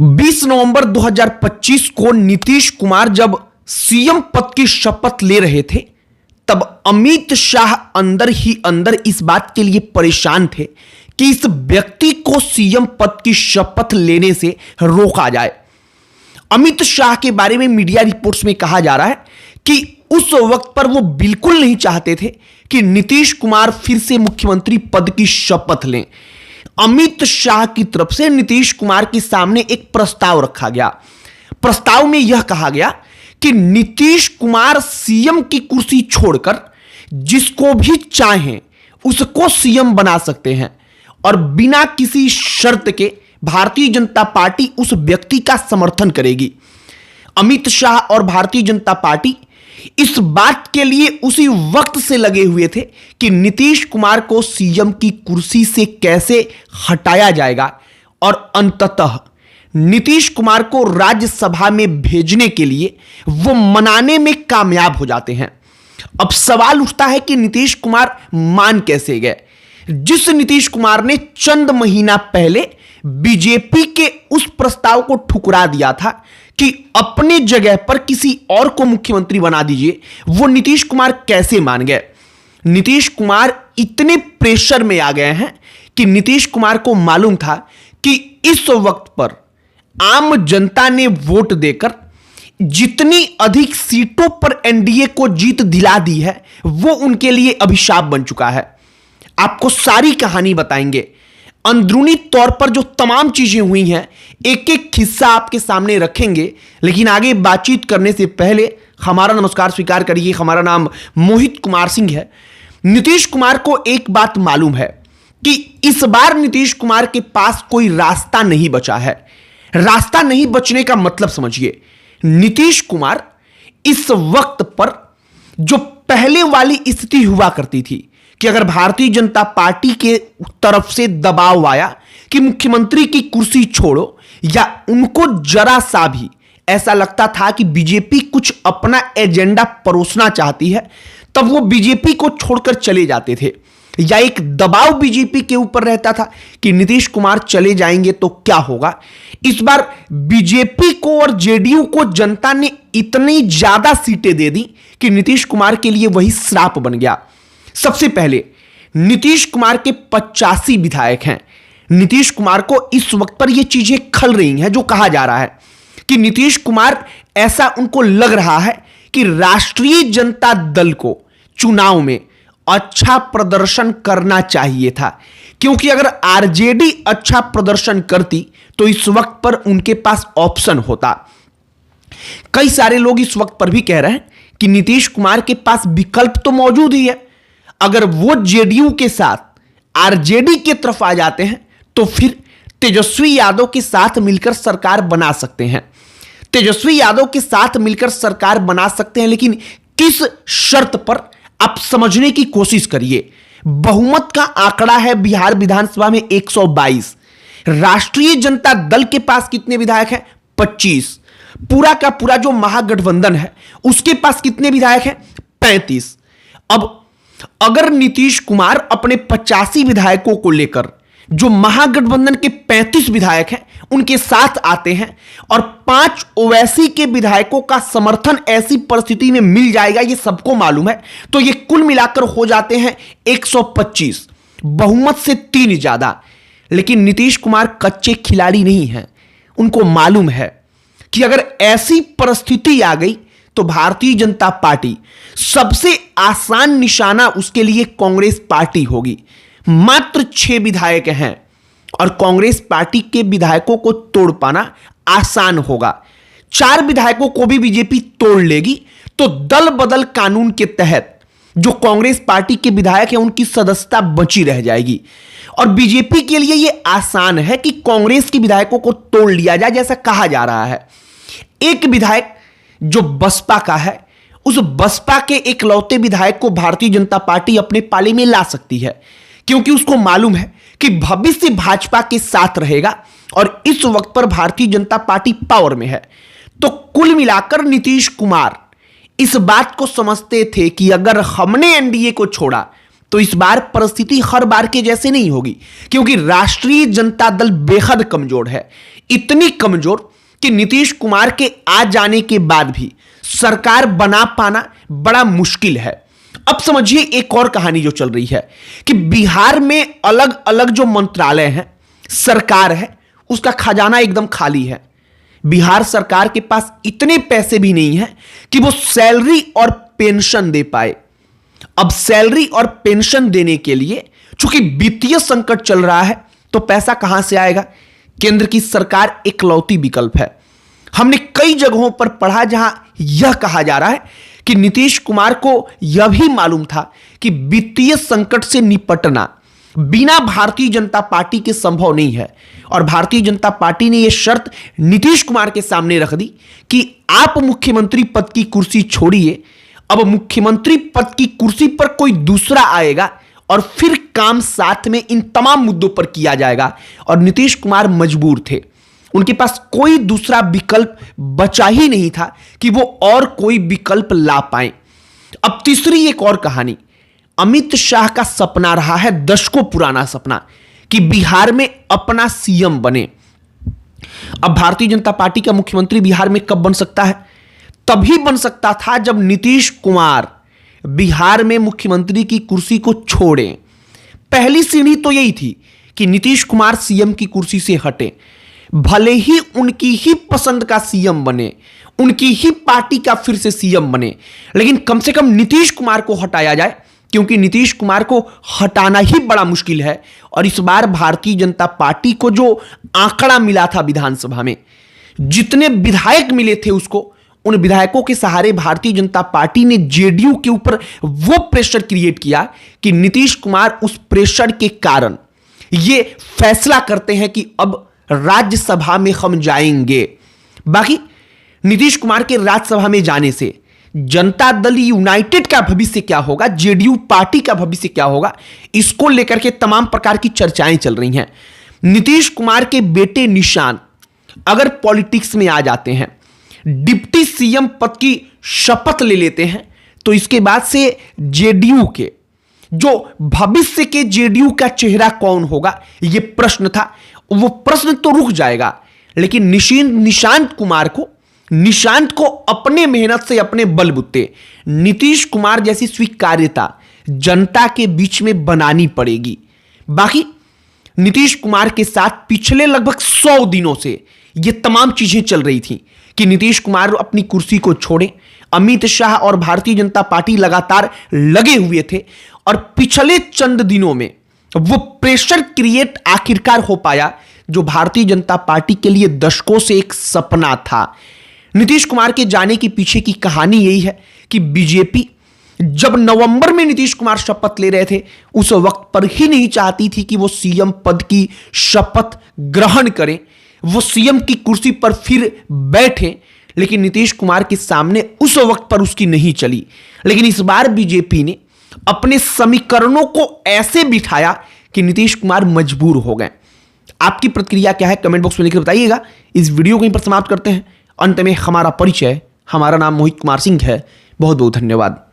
20 नवंबर 2025 को नीतीश कुमार जब सीएम पद की शपथ ले रहे थे, तब अमित शाह अंदर ही अंदर इस बात के लिए परेशान थे कि इस व्यक्ति को सीएम पद की शपथ लेने से रोका जाए। अमित शाह के बारे में मीडिया रिपोर्ट्स में कहा जा रहा है कि उस वक्त पर वो बिल्कुल नहीं चाहते थे कि नीतीश कुमार फिर से मुख्यमंत्री पद की शपथ लें। अमित शाह की तरफ से नीतीश कुमार के सामने एक प्रस्ताव रखा गया। प्रस्ताव में यह कहा गया कि नीतीश कुमार सीएम की कुर्सी छोड़कर जिसको भी चाहें उसको सीएम बना सकते हैं और बिना किसी शर्त के भारतीय जनता पार्टी उस व्यक्ति का समर्थन करेगी। अमित शाह और भारतीय जनता पार्टी इस बात के लिए उसी वक्त से लगे हुए थे कि नीतीश कुमार को सीएम की कुर्सी से कैसे हटाया जाएगा और अंततः नीतीश कुमार को राज्यसभा में भेजने के लिए वो मनाने में कामयाब हो जाते हैं। अब सवाल उठता है कि नीतीश कुमार मान कैसे गए, जिस नीतीश कुमार ने चंद महीना पहले बीजेपी के उस प्रस्ताव को ठुकरा दिया था कि अपने जगह पर किसी और को मुख्यमंत्री बना दीजिए, वो नीतीश कुमार कैसे मान गए। नीतीश कुमार इतने प्रेशर में आ गए हैं कि नीतीश कुमार को मालूम था कि इस वक्त पर आम जनता ने वोट देकर जितनी अधिक सीटों पर एनडीए को जीत दिला दी है वो उनके लिए अभिशाप बन चुका है। आपको सारी कहानी बताएंगे, अंदरूनी तौर पर जो तमाम चीजें हुई हैं एक एक हिस्सा आपके सामने रखेंगे। लेकिन आगे बातचीत करने से पहले हमारा नमस्कार स्वीकार करिए। हमारा नाम मोहित कुमार सिंह है। नीतीश कुमार को एक बात मालूम है कि इस बार नीतीश कुमार के पास कोई रास्ता नहीं बचा है। रास्ता नहीं बचने का मतलब समझिए, नीतीश कुमार इस वक्त पर जो पहले वाली स्थिति हुआ करती थी कि अगर भारतीय जनता पार्टी के तरफ से दबाव आया कि मुख्यमंत्री की कुर्सी छोड़ो, या उनको जरा सा भी ऐसा लगता था कि बीजेपी कुछ अपना एजेंडा परोसना चाहती है, तब वो बीजेपी को छोड़कर चले जाते थे, या एक दबाव बीजेपी के ऊपर रहता था कि नीतीश कुमार चले जाएंगे तो क्या होगा। इस बार बीजेपी को और जेडीयू को जनता ने इतनी ज्यादा सीटें दे दी कि नीतीश कुमार के लिए वही श्राप बन गया। सबसे पहले नीतीश कुमार के 85 विधायक हैं। नीतीश कुमार को इस वक्त पर यह चीजें खल रही हैं, जो कहा जा रहा है कि नीतीश कुमार, ऐसा उनको लग रहा है कि राष्ट्रीय जनता दल को चुनाव में अच्छा प्रदर्शन करना चाहिए था, क्योंकि अगर आरजेडी अच्छा प्रदर्शन करती तो इस वक्त पर उनके पास ऑप्शन होता। कई सारे लोग इस वक्त पर भी कह रहे हैं कि नीतीश कुमार के पास विकल्प तो मौजूद ही है। अगर वो जेडीयू के साथ आरजेडी की तरफ आ जाते हैं तो फिर तेजस्वी यादव के साथ मिलकर सरकार बना सकते हैं। तेजस्वी यादव के साथ मिलकर सरकार बना सकते हैं, लेकिन किस शर्त पर, आप समझने की कोशिश करिए। बहुमत का आंकड़ा है बिहार विधानसभा में 122। राष्ट्रीय जनता दल के पास कितने विधायक हैं? 25। पूरा का पूरा जो महागठबंधन है उसके पास कितने विधायक हैं? 35। अब अगर नीतीश कुमार अपने 85 विधायकों को लेकर जो महागठबंधन के 35 विधायक हैं उनके साथ आते हैं और 5 ओवैसी के विधायकों का समर्थन ऐसी परिस्थिति में मिल जाएगा, ये सबको मालूम है, तो ये कुल मिलाकर हो जाते हैं 125, बहुमत से 3 ज्यादा। लेकिन नीतीश कुमार कच्चे खिलाड़ी नहीं हैं। उनको मालूम है कि अगर ऐसी परिस्थिति आ गई तो भारतीय जनता पार्टी, सबसे आसान निशाना उसके लिए कांग्रेस पार्टी होगी। मात्र 6 विधायक हैं और कांग्रेस पार्टी के विधायकों को तोड़ पाना आसान होगा। 4 विधायकों को भी बीजेपी तोड़ लेगी तो दल बदल कानून के तहत जो कांग्रेस पार्टी के विधायक हैं उनकी सदस्यता बची रह जाएगी। और बीजेपी के लिए यह आसान है कि कांग्रेस के विधायकों को तोड़ लिया जाए, जैसा कहा जा रहा है। एक विधायक जो बसपा का है, उस बसपा के इकलौते विधायक को भारतीय जनता पार्टी अपने पाले में ला सकती है, क्योंकि उसको मालूम है कि भविष्य भाजपा के साथ रहेगा और इस वक्त पर भारतीय जनता पार्टी पावर में है। तो कुल मिलाकर नीतीश कुमार इस बात को समझते थे कि अगर हमने एनडीए को छोड़ा तो इस बार परिस्थिति हर बार के जैसे नहीं होगी, क्योंकि राष्ट्रीय जनता दल बेहद कमजोर है। इतनी कमजोर कि नीतीश कुमार के आ जाने के बाद भी सरकार बना पाना बड़ा मुश्किल है। अब समझिए एक और कहानी जो चल रही है कि बिहार में अलग अलग जो मंत्रालय हैं, सरकार है, उसका खजाना एकदम खाली है। बिहार सरकार के पास इतने पैसे भी नहीं है कि वो सैलरी और पेंशन दे पाए। अब सैलरी और पेंशन देने के लिए चूंकि वित्तीय संकट चल रहा है, तो पैसा कहां से आएगा? केंद्र की सरकार इकलौती विकल्प है। हमने कई जगहों पर पढ़ा जहां यह कहा जा रहा है कि नीतीश कुमार को यह भी मालूम था कि वित्तीय संकट से निपटना बिना भारतीय जनता पार्टी के संभव नहीं है, और भारतीय जनता पार्टी ने यह शर्त नीतीश कुमार के सामने रख दी कि आप मुख्यमंत्री पद की कुर्सी छोड़िए, अब मुख्यमंत्री पद की कुर्सी पर कोई दूसरा आएगा और फिर काम साथ में इन तमाम मुद्दों पर किया जाएगा। और नीतीश कुमार मजबूर थे, उनके पास कोई दूसरा विकल्प बचा ही नहीं था कि वो और कोई विकल्प ला पाए। अब तीसरी एक और कहानी, अमित शाह का सपना रहा है, दशकों पुराना सपना, कि बिहार में अपना सीएम बने। अब भारतीय जनता पार्टी का मुख्यमंत्री बिहार में कब बन सकता है? तभी बन सकता था जब नीतीश कुमार बिहार में मुख्यमंत्री की कुर्सी को छोड़ें। पहली सीढ़ी तो यही थी कि नीतीश कुमार सीएम की कुर्सी से हटे, भले ही उनकी ही पसंद का सीएम बने, उनकी ही पार्टी का फिर से सीएम बने, लेकिन कम से कम नीतीश कुमार को हटाया जाए, क्योंकि नीतीश कुमार को हटाना ही बड़ा मुश्किल है। और इस बार भारतीय जनता पार्टी को जो आंकड़ा मिला था विधानसभा में, जितने विधायक मिले थे उसको, उन विधायकों के सहारे भारतीय जनता पार्टी ने जेडीयू के ऊपर वो प्रेशर क्रिएट किया कि नीतीश कुमार उस प्रेशर के कारण ये फैसला करते हैं कि अब राज्यसभा में हम जाएंगे। बाकी नीतीश कुमार के राज्यसभा में जाने से जनता दल यूनाइटेड का भविष्य क्या होगा, जेडीयू पार्टी का भविष्य क्या होगा, इसको लेकर के तमाम प्रकार की चर्चाएं चल रही हैं। नीतीश कुमार के बेटे निशान अगर पॉलिटिक्स में आ जाते हैं, डिप्टी सीएम पद की शपथ ले लेते हैं, तो इसके बाद से जेडीयू के जो भविष्य के जेडीयू का चेहरा कौन होगा, यह प्रश्न था, वो प्रश्न तो रुक जाएगा। लेकिन निशांत को अपने मेहनत से, अपने बलबूते नीतीश कुमार जैसी स्वीकार्यता जनता के बीच में बनानी पड़ेगी। बाकी नीतीश कुमार के साथ पिछले लगभग 100 दिनों से ये तमाम चीजें चल रही थी कि नीतीश कुमार अपनी कुर्सी को छोड़ें। अमित शाह और भारतीय जनता पार्टी लगातार लगे हुए थे, और पिछले चंद दिनों में वो प्रेशर क्रिएट आखिरकार हो पाया जो भारतीय जनता पार्टी के लिए दशकों से एक सपना था। नीतीश कुमार के जाने के पीछे की कहानी यही है कि बीजेपी जब नवंबर में नीतीश कुमार शपथ ले रहे थे, उस वक्त पर ही नहीं चाहती थी कि वो सीएम पद की शपथ ग्रहण करें, वो सीएम की कुर्सी पर फिर बैठे, लेकिन नीतीश कुमार के सामने उस वक्त पर उसकी नहीं चली। लेकिन इस बार बीजेपी ने अपने समीकरणों को ऐसे बिठाया कि नीतीश कुमार मजबूर हो गए। आपकी प्रतिक्रिया क्या है, कमेंट बॉक्स में लिखकर बताइएगा। इस वीडियो को यहीं पर समाप्त करते हैं। अंत में हमारा परिचय, हमारा नाम मोहित कुमार सिंह है। बहुत बहुत धन्यवाद।